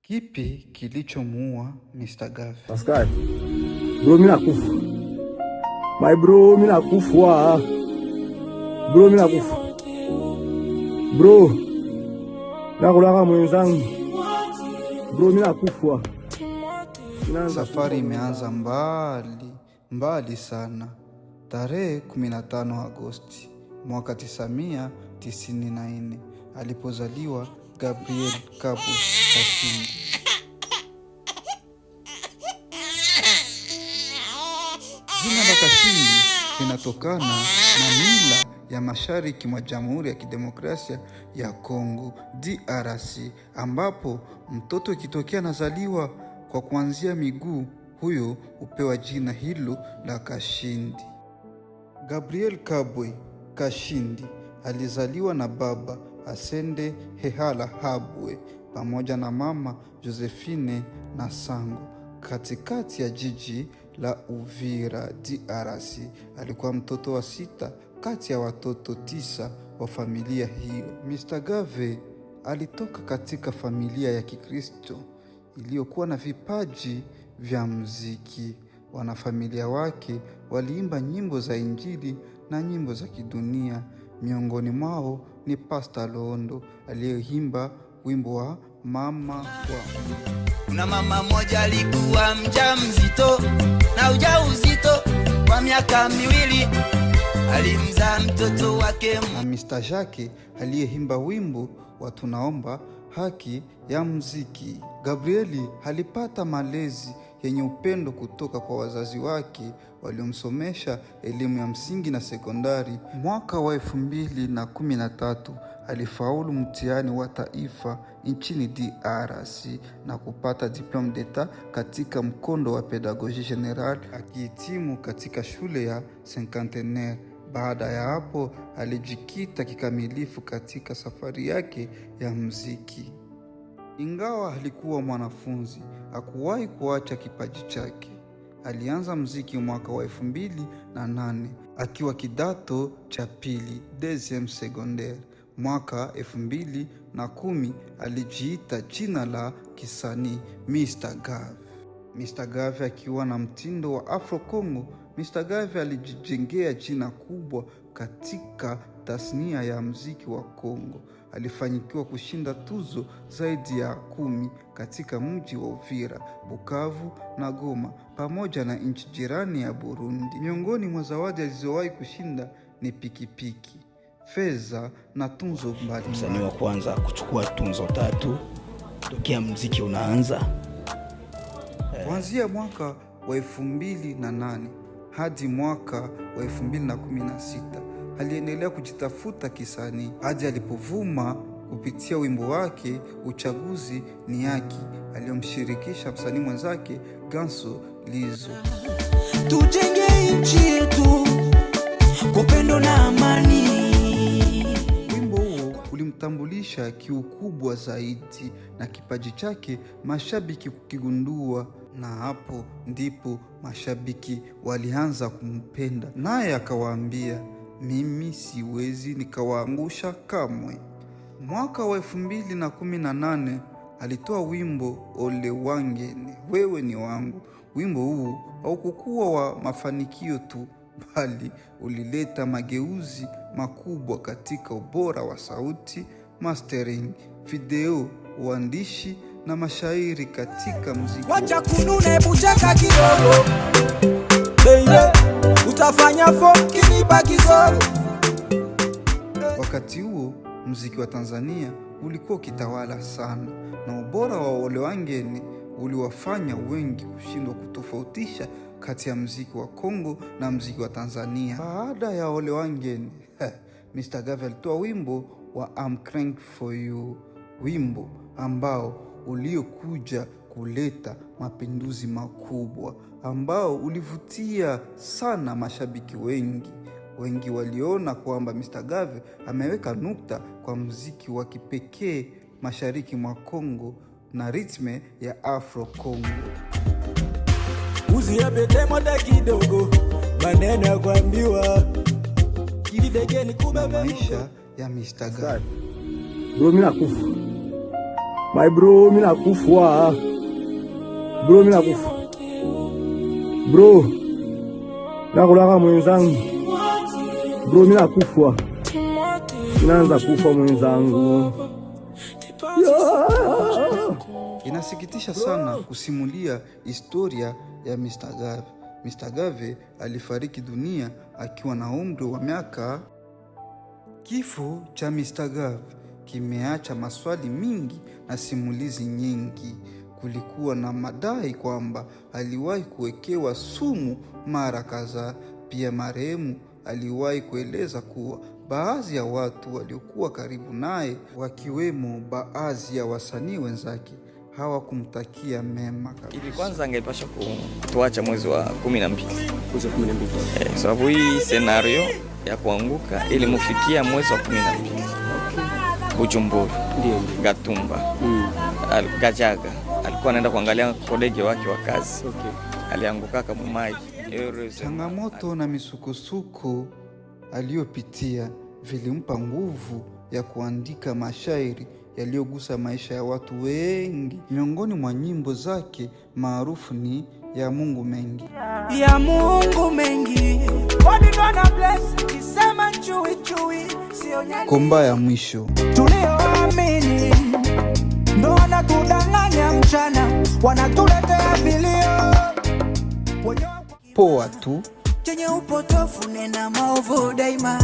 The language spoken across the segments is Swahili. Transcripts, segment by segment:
Kipi kilichomuua Mr. Gave? Pascal. Bro, mimi nakufa. My bro, mimi nakufa. Bro, mimi nakufa. Bro. Nakulaga mwenzangu. Bro, mimi nakufa. Safari imeanza mbali sana. Tarehe 15 Agosti mwaka 1994 alipozaliwa Gabriel Kabwe Kashindi. Jina la Kashindi linatokana na mila ya mashariki mwa Jamhuri ya Kidemokrasia ya Kongo DRC, ambapo mtoto ikitokea nazaliwa kwa kuanzia miguu, huyo upewa jina hilo la Kashindi. Gabriel Kabwe Kashindi alizaliwa na baba Asende Hehala Habwe pamoja na mama Josephine Nasango katikati ya jiji la Uvira DRC. Alikuwa mtoto wa 6 kati ya watoto 9 wa familia hiyo. Mr. Gave alitoka katika familia ya Kikristo iliyokuwa na vipaji vya muziki. Wanafamilia wake waliimba nyimbo za Injili na nyimbo za kidunia. Miongoni mwao ni Pastor Londo aliyeimba wimbo wa mama wa. Kuna mama moja alikuwa mjamzito na ujauzito kwa miaka 2 alimzaa mtoto wake. Na Mr. Jacques aliyeimba wimbo wa tunaomba haki ya muziki. Gabrieli alipata malezi yenye upendo kutoka kwa wazazi wake waliomsomesha elimu ya msingi na sekondari. Mwaka wa 2013 alifaulu mtihani wa taifa nchini DRC na kupata diplome d'etat katika mkondo wa pedagogie general, akihitimu katika shule ya Cinquantenaire. Baada ya hapo alijikita kikamilifu katika safari yake ya muziki. Ingawa alikuwa mwanafunzi, hakuwahi kuacha kipaji chake. Alianza muziki mwaka wa 2008 akiwa kidato cha pili deuxième secondaire. Mwaka 2010 alijiita jina la kisanii Mr. Gave. Mr. Gave akiwa na mtindo wa Afro Congo, Mr. Gave alijijengea jina kubwa katika tasnia ya muziki wa Kongo. Alifanikiwa kushinda tuzo zaidi ya 10 katika mji wa Uvira, Bukavu na Goma pamoja na nchi jirani ya Burundi. Miongoni mwa zawadi alizowahi kushinda ni pikipiki, fedha na tunzo mbalimbali. Msanii wa kwanza kuchukua tunzo 3 tokea muziki unaanza. Kuanzia mwaka wa 2008 hadi mwaka wa 2016 aliendelea kujitafuta kisanii hadi alipovuma kupitia wimbo wake Uchaguzi ni Haki aliyomshirikisha msanii mwenzake Ganso Lizo. Tujenge nchi yetu kwa upendo na amani. Wimbo huo ulimtambulisha kiukubwa zaidi na kipaji chake mashabiki kukigundua, na hapo ndipo mashabiki walianza kumpenda, naye akawaambia, mimi siwezi nikawaangusha kamwe. Mwaka wa 2018 alitoa wimbo Ole Wangene, wewe ni wangu. Wimbo huu haukukuwa wa mafanikio tu, bali ulileta mageuzi makubwa katika ubora wa sauti, mastering, video, uandishi na mashairi katika muziki. Wacha kunune buchaka kidogo, baby, utafanya foki kidogo. Wakati huo muziki wa Tanzania ulikuwa ukitawala sana, na ubora wa Ole Wangene uliwafanya wengi kushindwa kutofautisha kati ya muziki wa Kongo na muziki wa Tanzania. Baada ya Ole Wangene, Mr. Gave alitoa wimbo wa I'm Crying for You, wimbo ambao uliokuja kuleta mapinduzi makubwa, ambao ulivutia sana mashabiki wengi. Wengi waliona kwamba Mr. Gave ameweka nukta kwa muziki wa kipekee mashariki mwa Kongo na ritme ya Afro Congo. Usiapete moda kidogo, maneno ya kuambiwa na maisha ya Mr. Gave. Bro, mimi nakufa. My bro, mimi nakufa. Bro, mimi nakufa. Bro, nakulaka mwenzangu. Bro, mimi nakufa. Naanza kufa mwenzangu. Inasikitisha sana kusimulia historia ya Mr. Gave. Mr. Gave alifariki dunia akiwa na umri wa miaka. Kifo cha Mr. Gave kimeacha maswali mingi na simulizi nyingi. Kulikuwa na madai kwamba aliwahi kuwekewa sumu mara kadhaa. Pia marehemu aliwahi kueleza kuwa baadhi ya watu waliokuwa karibu naye, wakiwemo baadhi ya wasanii wenzake, hawakumtakia mema kabisa. Hivi kwanza angepasha kutuacha mwezi wa 12. Sababu hii scenario ya kuanguka ilimufikia mwezi wa 12. Bujumbura, Gatumba, Gajaga. Alikuwa anaenda kuangalia kolege wake wa kazi. Alianguka kama maji. Changamoto na misukosuko aliyopitia vilimpa nguvu ya kuandika mashairi yaliyogusa maisha ya watu wengi. Miongoni mwa nyimbo zake maarufu ni Ya Mungu Mengi. Ya Mungu mengi. Komba ya Mwisho. Tulioamini ndo wanatudanganya mchana, wanatuletea vilio. Poa Tu. Chenye upotofu nena maovu daima,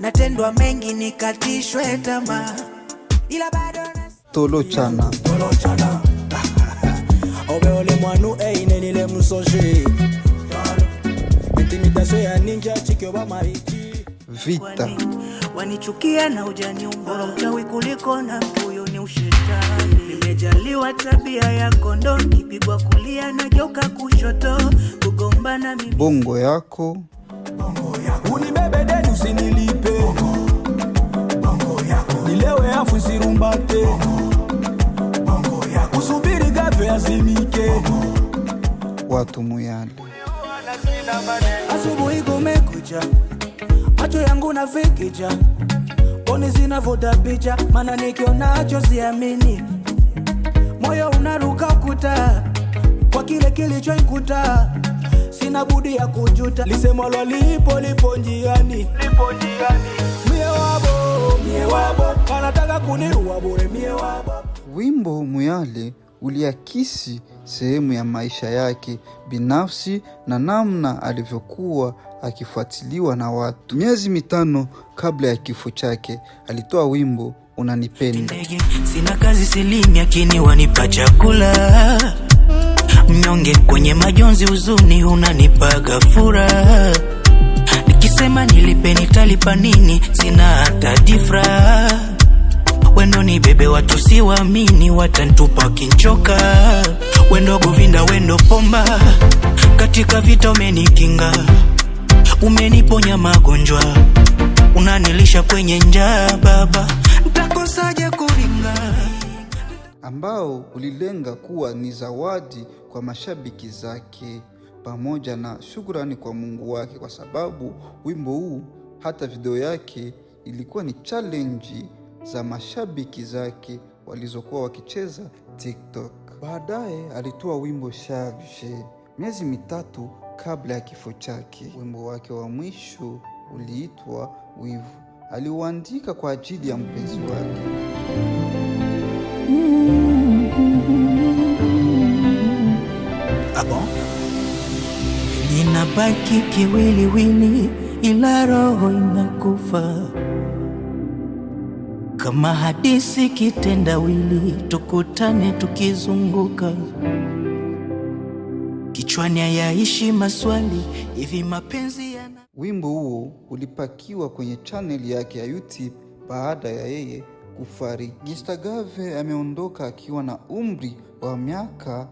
natendwa mengi nikatishwe tamaa, ila bado Tolochana. Obeole mwanu nile msoshi. Intimidasyo ya ninja chikyo ba maiki. Vita. Wanichukia na ujaniumbora, uchawi kuliko na mtuyo ni ushetani. Nimejaliwa tabia ya kondo, kipigwa kulia na geuka kushoto, kugombana mimi. Bongo Yako. Unibebe deni usinilipe. Nilewe afu sirumbate. Usubiri Gave azimike. Watu Muyale. Asubuhi kumekucha, macho yangu nafikija, poni zinavuta picha, maana nikionacho siamini. Moyo unaruka ukuta kwa kile kilichoikuta, sina budi ya kujuta. Lisemwalo lipo njiani. Mie wabo wanataka kuniua bure, mie wabo. Wimbo Muyale uliakisi sehemu ya maisha yake binafsi na namna alivyokuwa akifuatiliwa na watu. Miezi 5 kabla ya kifo chake alitoa wimbo Unanipenda. Sina kazi silimi akini wanipa chakula, mnyonge kwenye majonzi huzuni unanipaga furaha. Nikisema nilipe nitalipa nini, sina hata difra. Wendo ni bebe watu siwaamini, watantupa kinchoka. Wendo Govinda wendo Pomba, katika vita umenikinga, umeniponya magonjwa, unanilisha kwenye njaa baba, nitakosaje kuringa. Ambao ulilenga kuwa ni zawadi kwa mashabiki zake pamoja na shukrani kwa Mungu wake, kwa sababu wimbo huu hata video yake ilikuwa ni challenge za mashabiki zake walizokuwa wakicheza TikTok. Baadaye alitoa wimbo Charge miezi 3 kabla ya kifo chake. Wimbo wake wa mwisho uliitwa Wivu. Aliuandika kwa ajili ya mpenzi wake. Ninabaki kiwiliwili ila roho inakufa, kama hadisi kitendawili, tukutane tukizunguka, kichwani hayaishi maswali, hivi mapenzi yana. Wimbo huo ulipakiwa kwenye channel yake ya YouTube baada ya yeye kufariki. Mr. Gave ameondoka akiwa na umri wa miaka,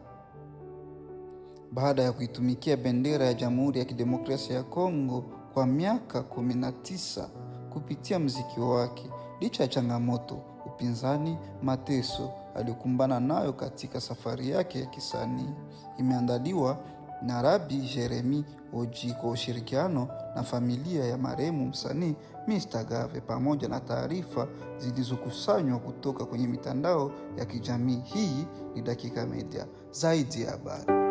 baada ya kuitumikia bendera ya Jamhuri ya Kidemokrasia ya Kongo kwa miaka 19 kupitia muziki wake. Licha ya changamoto, upinzani, mateso aliyokumbana nayo katika safari yake ya kisanii. Imeandaliwa na Rabi Jeremy Oji kwa ushirikiano na familia ya marehemu msanii Mr. Gave, pamoja na taarifa zilizokusanywa kutoka kwenye mitandao ya kijamii. Hii ni Dakika Media, zaidi ya habari.